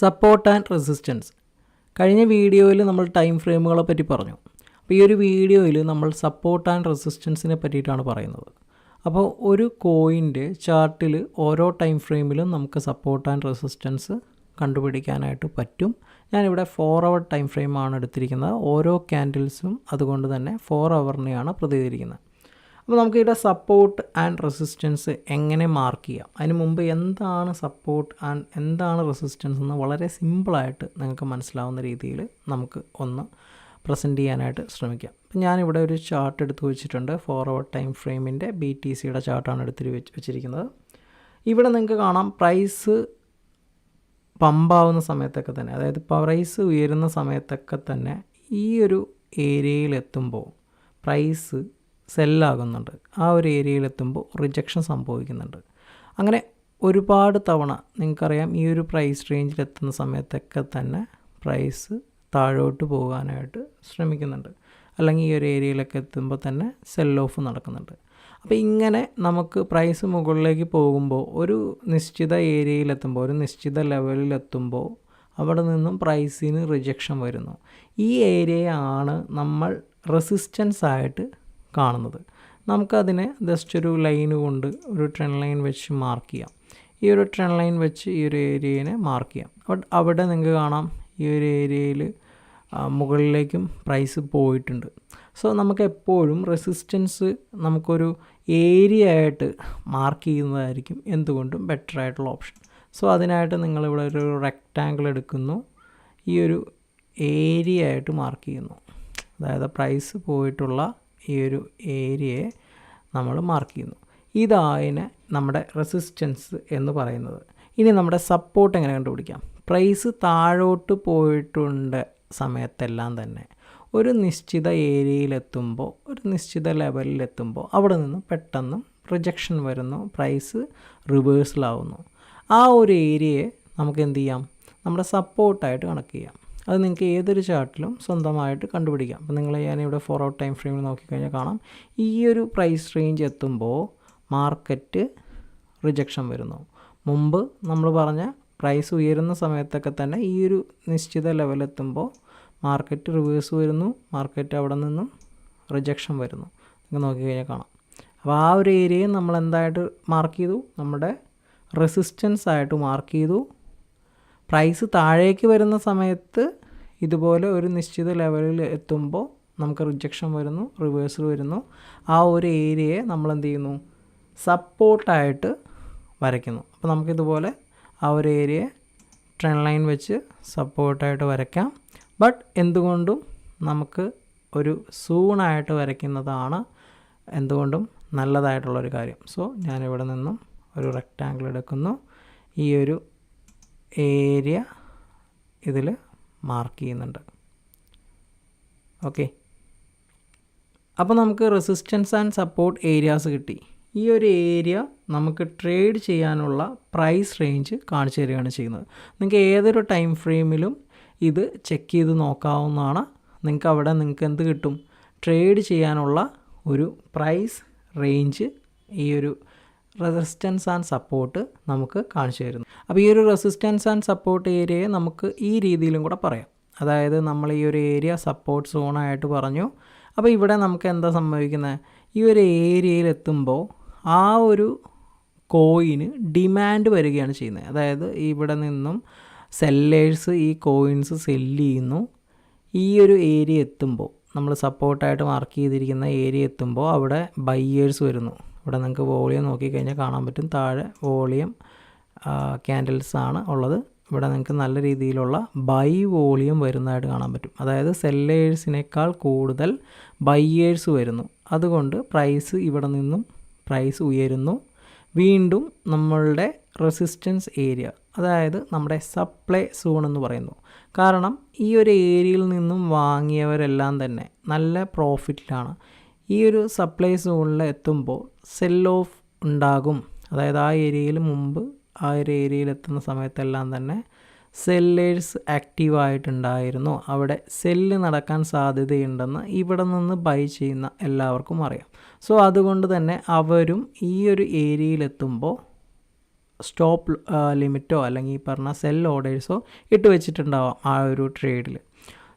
Support and resistance. കഴിഞ്ഞ വീഡിയോയിൽ നമ്മൾ ടൈം ഫ്രെയിമുകളെ പറ്റി പറഞ്ഞു. അപ്പോൾ ഈ ഒരു വീഡിയോയിൽ നമ്മൾ സപ്പോർട്ട് ആൻഡ് റെസിസ്റ്റൻസിനെ പറ്റിയിട്ടാണ് പറയുന്നത്. അപ്പോൾ ഒരു കോയിൻ്റെ ചാർട്ടിൽ ഓരോ ടൈം ഫ്രെയിമിലും നമുക്ക് സപ്പോർട്ട് ആൻഡ് റെസിസ്റ്റൻസ് കണ്ടുപിടിക്കാനായിട്ട് പറ്റും. ഞാനിവിടെ 4 hour ടൈം ഫ്രെയിമാണ് എടുത്തിരിക്കുന്നത്. ഓരോ ക്യാൻഡിൽസും അതുകൊണ്ട് തന്നെ 4 hourനെയാണ് പ്രതിനിധീകരിക്കുന്നത്. അപ്പോൾ നമുക്കിവിടെ സപ്പോർട്ട് ആൻഡ് റെസിസ്റ്റൻസ് എങ്ങനെ മാർക്ക് ചെയ്യാം, അതിന് മുമ്പ് എന്താണ് സപ്പോർട്ട് ആൻഡ് എന്താണ് റെസിസ്റ്റൻസ് എന്ന് വളരെ സിമ്പിളായിട്ട് നിങ്ങൾക്ക് മനസ്സിലാവുന്ന രീതിയിൽ നമുക്ക് ഒന്ന് പ്രസൻറ്റ് ചെയ്യാനായിട്ട് ശ്രമിക്കാം. അപ്പോൾ ഞാനിവിടെ ഒരു ചാർട്ട് എടുത്ത് വെച്ചിട്ടുണ്ട്. 4 hour ടൈം ഫ്രെയിമിൻ്റെ BTCയുടെ ചാർട്ടാണ് വെച്ചിരിക്കുന്നത്. ഇവിടെ നിങ്ങൾക്ക് കാണാം പ്രൈസ് പമ്പാവുന്ന സമയത്തൊക്കെ തന്നെ, അതായത് പ്രൈസ് ഉയരുന്ന സമയത്തൊക്കെ തന്നെ ഈ ഒരു ഏരിയയിലെത്തുമ്പോൾ പ്രൈസ് സെല്ലാകുന്നുണ്ട്. ആ ഒരു ഏരിയയിലെത്തുമ്പോൾ റിജക്ഷൻ സംഭവിക്കുന്നുണ്ട്. അങ്ങനെ ഒരുപാട് തവണ നിങ്ങൾക്കറിയാം ഈ ഒരു പ്രൈസ് റേഞ്ചിലെത്തുന്ന സമയത്തൊക്കെ തന്നെ പ്രൈസ് താഴോട്ട് പോകാനായിട്ട് ശ്രമിക്കുന്നുണ്ട്, അല്ലെങ്കിൽ ഈ ഒരു ഏരിയയിലൊക്കെ എത്തുമ്പോൾ തന്നെ സെൽ ഓഫ് നടക്കുന്നുണ്ട്. അപ്പോൾ ഇങ്ങനെ നമുക്ക് പ്രൈസ് മുകളിലേക്ക് പോകുമ്പോൾ ഒരു നിശ്ചിത ഏരിയയിലെത്തുമ്പോൾ, ഒരു നിശ്ചിത ലെവലിലെത്തുമ്പോൾ അവിടെ നിന്നും പ്രൈസിന് റിജക്ഷൻ വരുന്നു. ഈ ഏരിയയാണ് നമ്മൾ റെസിസ്റ്റൻസ് ആയിട്ട് കാണുന്നത്. നമുക്കതിനെ ജസ്റ്റ് ഒരു ലൈൻ കൊണ്ട് ഒരു ട്രെൻഡ് ലൈൻ വെച്ച് മാർക്ക് ചെയ്യാം. ഈ ഒരു ട്രെൻഡ് ലൈൻ വെച്ച് ഈ ഒരു ഏരിയനെ മാർക്ക് ചെയ്യാം. അവിടെ നിങ്ങൾക്ക് കാണാം ഈ ഒരു ഏരിയയിൽ മുകളിലേക്കും പ്രൈസ് പോയിട്ടുണ്ട്. സോ നമുക്ക് എപ്പോഴും റെസിസ്റ്റൻസ് നമുക്കൊരു ഏരിയ ആയിട്ട് മാർക്ക് ചെയ്യുന്നതായിരിക്കും എന്തുകൊണ്ടും ബെറ്റർ ആയിട്ടുള്ള ഓപ്ഷൻ. സോ അതിനായിട്ട് നിങ്ങളിവിടെ ഒരു റെക്റ്റാങ്കിൾ എടുക്കുന്നു, ഈ ഒരു ഏരിയ ആയിട്ട് മാർക്ക് ചെയ്യുന്നു. അതായത് പ്രൈസ് പോയിട്ടുള്ള ഈ ഒരു ഏരിയയെ നമ്മൾ മാർക്ക് ചെയ്യുന്നു. ഇതായതിനെ നമ്മുടെ റെസിസ്റ്റൻസ് എന്ന് പറയുന്നത്. ഇനി നമ്മുടെ സപ്പോർട്ട് എങ്ങനെ കണ്ടുപിടിക്കാം? പ്രൈസ് താഴോട്ട് പോയിട്ടുണ്ട് സമയത്തെല്ലാം തന്നെ ഒരു നിശ്ചിത ഏരിയയിലെത്തുമ്പോൾ, ഒരു നിശ്ചിത ലെവലിലെത്തുമ്പോൾ അവിടെ നിന്ന് പെട്ടെന്ന് റിജക്ഷൻ വരുന്നു, പ്രൈസ് റിവേഴ്സലാവുന്നു. ആ ഒരു ഏരിയയെ നമുക്ക് എന്ത് ചെയ്യാം? നമ്മുടെ സപ്പോർട്ടായിട്ട് കണക്ട് ചെയ്യാം. അത് നിങ്ങൾക്ക് ഏതൊരു ചാർട്ടിലും സ്വന്തമായിട്ട് കണ്ടുപിടിക്കാം. അപ്പോൾ നിങ്ങൾ ഞാനിവിടെ 4 hour ടൈം ഫ്രെയിമിൽ നോക്കിക്കഴിഞ്ഞാൽ കാണാം ഈ ഒരു പ്രൈസ് റേഞ്ച് എത്തുമ്പോൾ മാർക്കറ്റ് റിജക്ഷൻ വരുന്നു. മുമ്പ് നമ്മൾ പറഞ്ഞ പ്രൈസ് ഉയരുന്ന സമയത്തൊക്കെ തന്നെ ഈ ഒരു നിശ്ചിത ലെവലെത്തുമ്പോൾ മാർക്കറ്റ് റിവേഴ്സ് വരുന്നു, മാർക്കറ്റ് അവിടെ നിന്നും റിജക്ഷൻ വരുന്നു. നിങ്ങൾ നോക്കിക്കഴിഞ്ഞാൽ കാണാം. അപ്പോൾ ആ ഒരു ഏരിയയെ നമ്മൾ എന്തായിട്ട് മാർക്ക് ചെയ്തു? നമ്മുടെ റെസിസ്റ്റൻസ് ആയിട്ട് മാർക്ക് ചെയ്തു. പ്രൈസ് താഴേക്ക് വരുന്ന സമയത്ത് ഇതുപോലെ ഒരു നിശ്ചിത ലെവലിൽ എത്തുമ്പോൾ നമുക്ക് റിജക്ഷൻ വരുന്നു, റിവേഴ്സൽ വരുന്നു. ആ ഒരു ഏരിയയെ നമ്മൾ എന്ത് ചെയ്യുന്നു? സപ്പോർട്ടായിട്ട് വരയ്ക്കുന്നു. അപ്പോൾ നമുക്കിതുപോലെ ആ ഒരു ഏരിയയെ ട്രെൻഡ് ലൈൻ വെച്ച് സപ്പോർട്ടായിട്ട് വരയ്ക്കാം. ബട്ട് എന്തുകൊണ്ടും നമുക്ക് ഒരു സൂണായിട്ട് വരയ്ക്കുന്നതാണ് എന്തുകൊണ്ടും നല്ലതായിട്ടുള്ളൊരു കാര്യം. സോ ഞാനിവിടെ നിന്നും ഒരു റെക്റ്റാങ്കിൾ എടുക്കുന്നു, ഈ ഒരു ഏരിയ ഇതിൽ മാർക്ക് ചെയ്യുന്നുണ്ട്. ഓക്കെ, അപ്പോൾ നമുക്ക് റെസിസ്റ്റൻസ് ആൻഡ് സപ്പോർട്ട് ഏരിയാസ് കിട്ടി. ഈ ഒരു ഏരിയ നമുക്ക് ട്രേഡ് ചെയ്യാനുള്ള പ്രൈസ് റേഞ്ച് കാണിച്ചു തരികയാണ് ചെയ്യുന്നത്. നിങ്ങൾക്ക് ഏതൊരു ടൈം ഫ്രെയിമിലും ഇത് ചെക്ക് ചെയ്ത് നോക്കാവുന്നതാണ്. നിങ്ങൾക്ക് എന്ത് കിട്ടും? ട്രേഡ് ചെയ്യാനുള്ള ഒരു പ്രൈസ് റേഞ്ച് ഈ ഒരു റെസിസ്റ്റൻസ് ആൻഡ് സപ്പോർട്ട് നമുക്ക് കാണിച്ചു തരുന്നു. അപ്പോൾ ഈ ഒരു റെസിസ്റ്റൻസ് ആൻഡ് സപ്പോർട്ട് ഏരിയയെ നമുക്ക് ഈ രീതിയിലും കൂടെ പറയാം. അതായത് നമ്മൾ ഈ ഒരു ഏരിയ സപ്പോർട്ട് സോണായിട്ട് പറഞ്ഞു. അപ്പോൾ ഇവിടെ നമുക്ക് എന്താ സംഭവിക്കുന്നത്? ഈ ഒരു ഏരിയയിൽ എത്തുമ്പോൾ ആ ഒരു കോയിന് ഡിമാൻഡ് വരികയാണ് ചെയ്യുന്നത്. അതായത് ഇവിടെ നിന്നും സെല്ലേഴ്സ് ഈ കോയിൻസ് സെല്ല് ചെയ്യുന്നു. ഈ ഒരു ഏരിയ എത്തുമ്പോൾ, നമ്മൾ സപ്പോർട്ടായിട്ട് മാർക്ക് ചെയ്തിരിക്കുന്ന ഏരിയ എത്തുമ്പോൾ അവിടെ ബയ്യേഴ്സ് വരുന്നു. ഇവിടെ നിങ്ങൾക്ക് വോളിയം നോക്കിക്കഴിഞ്ഞാൽ കാണാൻ പറ്റും. താഴെ വോളിയം ക്യാൻഡിൽസ് ആണ് ഉള്ളത്. ഇവിടെ നിങ്ങൾക്ക് നല്ല രീതിയിലുള്ള ബൈ വോളിയം വരുന്നതായിട്ട് കാണാൻ പറ്റും. അതായത് സെല്ലേഴ്സിനേക്കാൾ കൂടുതൽ ബയ്യേഴ്സ് വരുന്നു. അതുകൊണ്ട് പ്രൈസ് ഇവിടെ നിന്നും പ്രൈസ് ഉയരുന്നു. വീണ്ടും നമ്മളുടെ റെസിസ്റ്റൻസ് ഏരിയ, അതായത് നമ്മുടെ സപ്ലൈ സോൺ എന്ന് പറയുന്നു. കാരണം ഈ ഒരു ഏരിയയിൽ നിന്നും വാങ്ങിയവരെല്ലാം തന്നെ നല്ല പ്രോഫിറ്റിലാണ്. ഈ ഒരു സപ്ലൈ സോണിൽ എത്തുമ്പോൾ സെൽ ഓഫ് ഉണ്ടാകും. അതായത് ആ ഏരിയയിൽ മുമ്പ് ആ ഒരു ഏരിയയിൽ എത്തുന്ന സമയത്തെല്ലാം തന്നെ സെല്ലേഴ്സ് ആക്റ്റീവായിട്ടുണ്ടായിരുന്നു. അവിടെ സെല്ല് നടക്കാൻ സാധ്യതയുണ്ടെന്ന് ഇവിടെ നിന്ന് ബൈ ചെയ്യുന്ന എല്ലാവർക്കും അറിയാം. സോ അതുകൊണ്ട് തന്നെ അവരും ഈ ഒരു ഏരിയയിലെത്തുമ്പോൾ സ്റ്റോപ്പ് ലിമിറ്റോ അല്ലെങ്കിൽ ഈ പറഞ്ഞ സെൽ ഓർഡേഴ്സോ ഇട്ട് വെച്ചിട്ടുണ്ടാവാം ആ ഒരു ട്രേഡിൽ.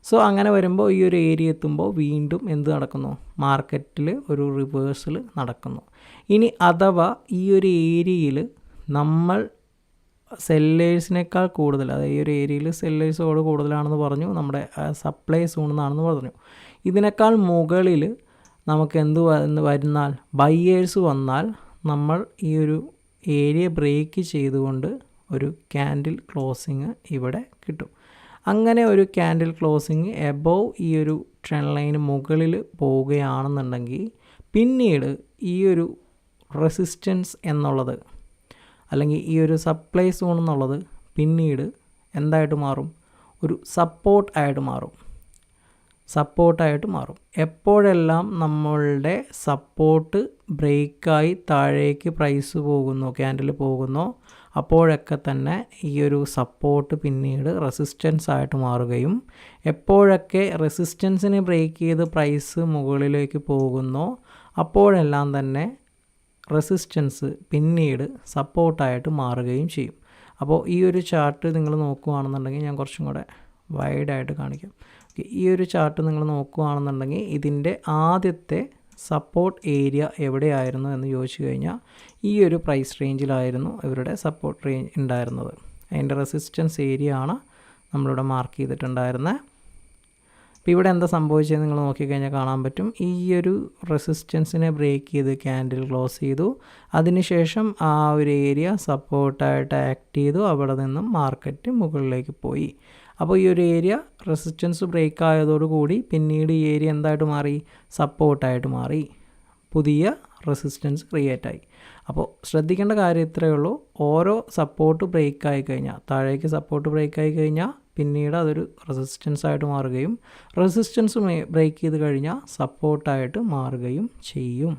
സോ അങ്ങനെ വരുമ്പോൾ ഈ ഒരു ഏരിയ എത്തുമ്പോൾ വീണ്ടും എന്ത് നടക്കുന്നു, മാർക്കറ്റിൽ ഒരു റിവേഴ്സൽ നടക്കുന്നു. ഇനി അഥവാ ഈ ഒരു ഏരിയയിൽ നമ്മൾ സെല്ലേഴ്സിനേക്കാൾ കൂടുതൽ, അതായത് ഈ ഒരു ഏരിയയിൽ സെല്ലേഴ്സോട് കൂടുതലാണെന്ന് പറഞ്ഞു, നമ്മുടെ സപ്ലൈ സോണെന്നാണെന്ന് പറഞ്ഞു. ഇതിനേക്കാൾ മുകളിൽ നമുക്ക് എന്ത് വരുന്നാൽ ബയ്യേഴ്സ് വന്നാൽ നമ്മൾ ഈ ഒരു ഏരിയ ബ്രേക്ക് ചെയ്തുകൊണ്ട് ഒരു ക്യാൻഡിൽ ക്ലോസിങ് ഇവിടെ കിട്ടും. അങ്ങനെ ഒരു ക്യാൻഡിൽ ക്ലോസിങ് എബോവ് ഈ ഒരു ട്രെൻഡ് ലൈന് മുകളിൽ പോവുകയാണെന്നുണ്ടെങ്കിൽ പിന്നീട് ഈ ഒരു റെസിസ്റ്റൻസ് എന്നുള്ളത് അല്ലെങ്കിൽ ഈ ഒരു സപ്ലൈ സോൺ എന്നുള്ളത് പിന്നീട് എന്തായിട്ട് മാറും, ഒരു സപ്പോർട്ടായിട്ട് മാറും. എപ്പോഴെല്ലാം നമ്മളുടെ സപ്പോർട്ട് ബ്രേക്കായി താഴേക്ക് പ്രൈസ് പോകുന്നു, ക്യാൻഡിൽ പോകുന്നോ, അപ്പോഴൊക്കെ തന്നെ ഈ ഒരു സപ്പോർട്ട് പിന്നീട് റെസിസ്റ്റൻസ് ആയിട്ട് മാറുകയും എപ്പോഴൊക്കെ റെസിസ്റ്റൻസിനെ ബ്രേക്ക് ചെയ്ത് പ്രൈസ് മുകളിലേക്ക് പോകുന്നോ അപ്പോഴെല്ലാം തന്നെ റെസിസ്റ്റൻസ് പിന്നീട് സപ്പോർട്ടായിട്ട് മാറുകയും ചെയ്യും. അപ്പോൾ ഈ ഒരു ചാർട്ട് നിങ്ങൾ നോക്കുകയാണെന്നുണ്ടെങ്കിൽ ഞാൻ കുറച്ചും കൂടെ വൈഡായിട്ട് കാണിക്കാം. ഈ ഒരു ചാർട്ട് നിങ്ങൾ നോക്കുകയാണെന്നുണ്ടെങ്കിൽ ഇതിൻ്റെ ആദ്യത്തെ സപ്പോർട്ട് ഏരിയ എവിടെയായിരുന്നു എന്ന് ചോദിച്ചു കഴിഞ്ഞാൽ ഈ ഒരു പ്രൈസ് റേഞ്ചിലായിരുന്നു ഇവരുടെ സപ്പോർട്ട് റേഞ്ച് ഉണ്ടായിരുന്നത്. അതിൻ്റെ റെസിസ്റ്റൻസ് ഏരിയ ആണ് നമ്മളിവിടെ മാർക്ക് ചെയ്തിട്ടുണ്ടായിരുന്നത്. അപ്പോൾ ഇവിടെ എന്താ സംഭവിച്ചത് നിങ്ങൾ നോക്കിക്കഴിഞ്ഞാൽ കാണാൻ പറ്റും. ഈ ഒരു റെസിസ്റ്റൻസിനെ ബ്രേക്ക് ചെയ്ത് ക്യാൻഡിൽ ക്ലോസ് ചെയ്തു, അതിനുശേഷം ആ ഒരു ഏരിയ സപ്പോർട്ടായിട്ട് ആക്ട് ചെയ്തു, അവിടെ നിന്നും മാർക്കറ്റ് മുകളിലേക്ക് പോയി. അപ്പോൾ ഈ ഒരു ഏരിയ റെസിസ്റ്റൻസ് ബ്രേക്ക് ആയതോടുകൂടി പിന്നീട് ഈ ഏരിയ എന്തായിട്ട് മാറി, സപ്പോർട്ടായിട്ട് മാറി, പുതിയ റെസിസ്റ്റൻസ് ക്രിയേറ്റ് ആയി. അപ്പോൾ ശ്രദ്ധിക്കേണ്ട കാര്യം ഇത്രയേ ഉള്ളൂ, ഓരോ സപ്പോർട്ട് ബ്രേക്ക് ആയി കഴിഞ്ഞാൽ, താഴേക്ക് സപ്പോർട്ട് ബ്രേക്ക് ആയി കഴിഞ്ഞാൽ പിന്നീട് അതൊരു റെസിസ്റ്റൻസ് ആയിട്ട് മാറുകയും റെസിസ്റ്റൻസ് ബ്രേക്ക് ചെയ്ത് കഴിഞ്ഞാൽ സപ്പോർട്ടായിട്ട് മാറുകയും ചെയ്യും.